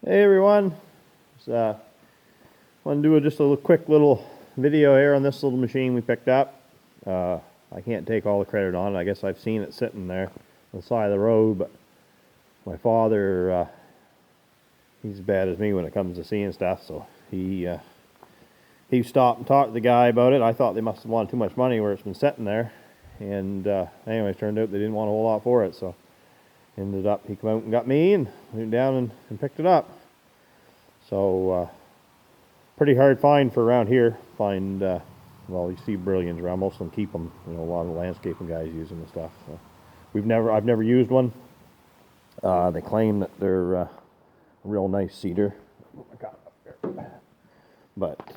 Hey everyone, just want to do just a quick little video here on this little machine we picked up. I can't take all the credit on it. I guess I've seen it sitting there on the side of the road, but my father, he's as bad as me when it comes to seeing stuff, so he stopped and talked to the guy about it. I thought they must have wanted too much money where it's been sitting there, and anyways, turned out they didn't want a whole lot for it, so ended up he came out and got me and went down and picked it up. So pretty hard find for around here. Find well, you see brillions around. Most of them keep them. You know, a lot of the landscaping guys use them and stuff. So I've never used one. They claim that they're a real nice cedar. But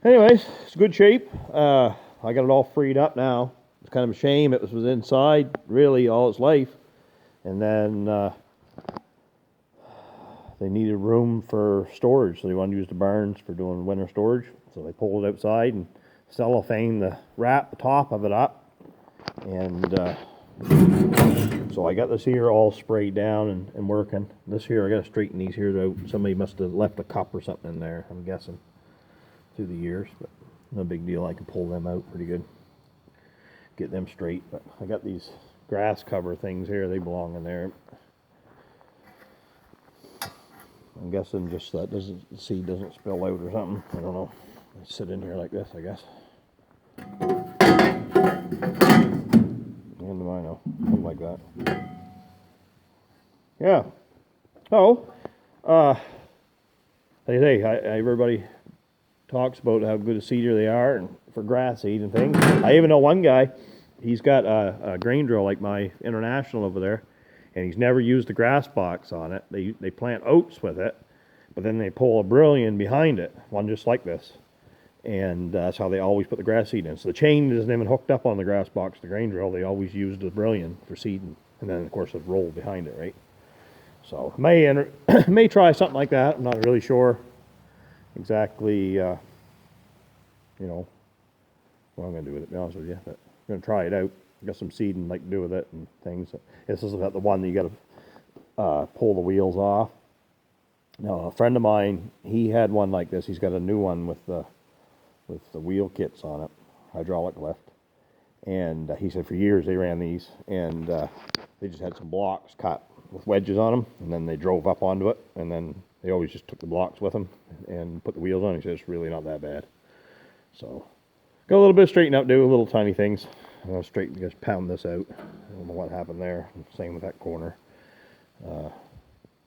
anyways, it's good shape. I got it all freed up now. It's kind of a shame it was inside really all its life. And then they needed room for storage, so they wanted to use the barns for doing winter storage. So they pulled it outside and cellophane wrap the top of it up. And so I got this here all sprayed down and working. This here, I got to straighten these here out. Somebody must have left a cup or something in there, I'm guessing, through the years. But no big deal. I can pull them out pretty good. Get them straight. But I got these grass cover things here, they belong in there. I'm guessing just that the seed doesn't spill out or something. I don't know. I sit in here like this, I guess. When do I know? Something like that. Yeah. So, everybody talks about how good a seeder they are and for grass seed and things. I even know one guy. He's got a grain drill like my International over there, and he's never used the grass box on it. They plant oats with it, but then they pull a brillion behind it, one just like this, and that's how they always put the grass seed in. So the chain isn't even hooked up on the grass box, the grain drill. They always use the brillion for seeding, and then of course it's rolled behind it, right? So may try something like that. I'm not really sure exactly, you know, what I'm going to do with it, to be honest with you, but I'm going to try it out. Got some seeding like to do with it and things. This is about the one that you got to pull the wheels off. Now, a friend of mine, he had one like this. He's got a new one with the wheel kits on it, hydraulic lift. And he said for years they ran these, and they just had some blocks cut with wedges on them, and then they drove up onto it, and then they always just took the blocks with them and put the wheels on. He said it's really not that bad. So got a little bit of straightening up, do little tiny things. I'm going to straighten, just pound this out. I don't know what happened there. Same with that corner.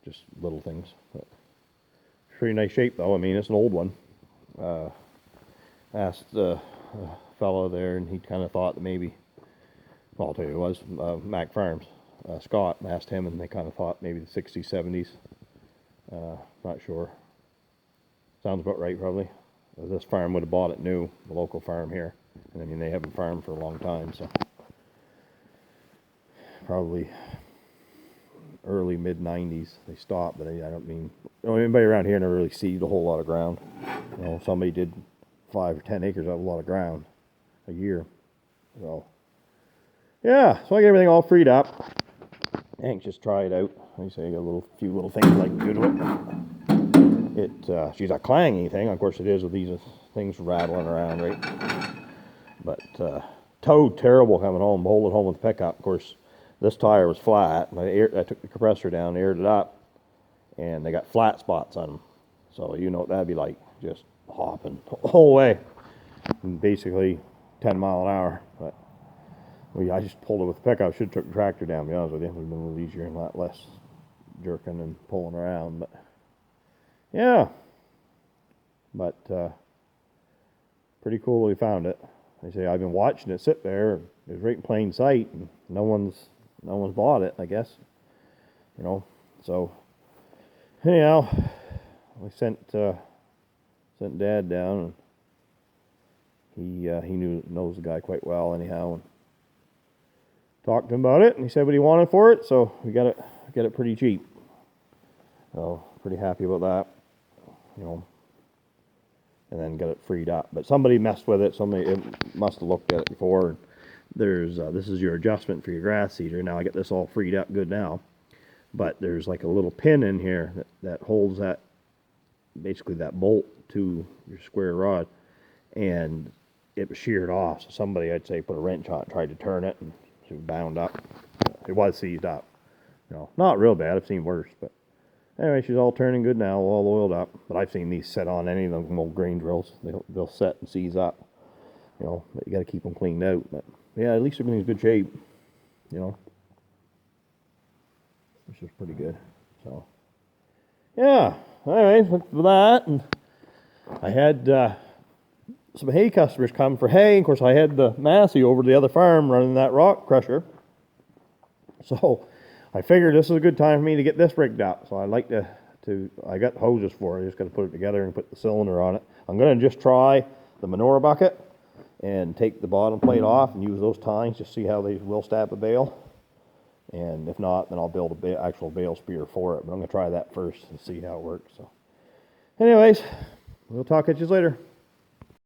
Just little things. But pretty nice shape though. I mean, it's an old one. Asked the fellow there, and he kind of thought that maybe, well, I'll tell you, it was Mac Farms. Scott asked him, and they kind of thought maybe the 60s, 70s. Not sure. Sounds about right, probably. This farm would have bought it new, the local farm here. And I mean, they haven't farmed for a long time, so probably early mid-90s they stopped. But I don't mean, anybody around here never really seeded a whole lot of ground. You know, somebody did 5 or 10 acres of a lot of ground a year. So yeah, so I got everything all freed up. Anxious to try it out. Like I say, I got a few little things I like to do to it. She's not clangy thing, of course it is with these things rattling around, right? But towed terrible coming home, pulled it home with the pickup. Of course, this tire was flat. I took the compressor down, aired it up, and they got flat spots on them. So you know what that'd be like, just hopping the whole way, and basically 10 mile an hour. But I just pulled it with the pickup. Should have took the tractor down, to be honest with you. It would have been a little easier and a lot less jerking and pulling around. But yeah, but pretty cool we found it. They say I've been watching it sit there. It was right in plain sight, and no one's bought it, I guess. You know, so anyhow, we sent Dad down, and he knows the guy quite well anyhow, and talked to him about it, and he said what he wanted for it, so we got it pretty cheap. So pretty happy about that, you know. And then got it freed up. But somebody messed with it. Somebody must have looked at it before. And there's this is your adjustment for your grass seeder. Now I get this all freed up good now. but there's like a little pin in here that holds that, basically that bolt to your square rod, and it was sheared off. So somebody, I'd say, put a wrench on it, tried to turn it, and it was bound up. It was seized up. You know, not real bad. I've seen worse, but anyway, she's all turning good now, all oiled up. But I've seen these set on any of them old grain drills. They'll set and seize up. You know, but you got to keep them cleaned out. But yeah, at least everything's in good shape. You know, which is pretty good. So yeah. Anyway, for that, and I had some hay customers come for hay. Of course, I had the Massey over to the other farm running that rock crusher. So I figured this is a good time for me to get this rigged up. So I'd like to I got hoses for it. I just got to put it together and put the cylinder on it. I'm going to just try the manure bucket and take the bottom plate off and use those tines to see how they will stab a bale. And if not, then I'll build a actual bale spear for it. But I'm going to try that first and see how it works. So anyways, we'll talk at you later.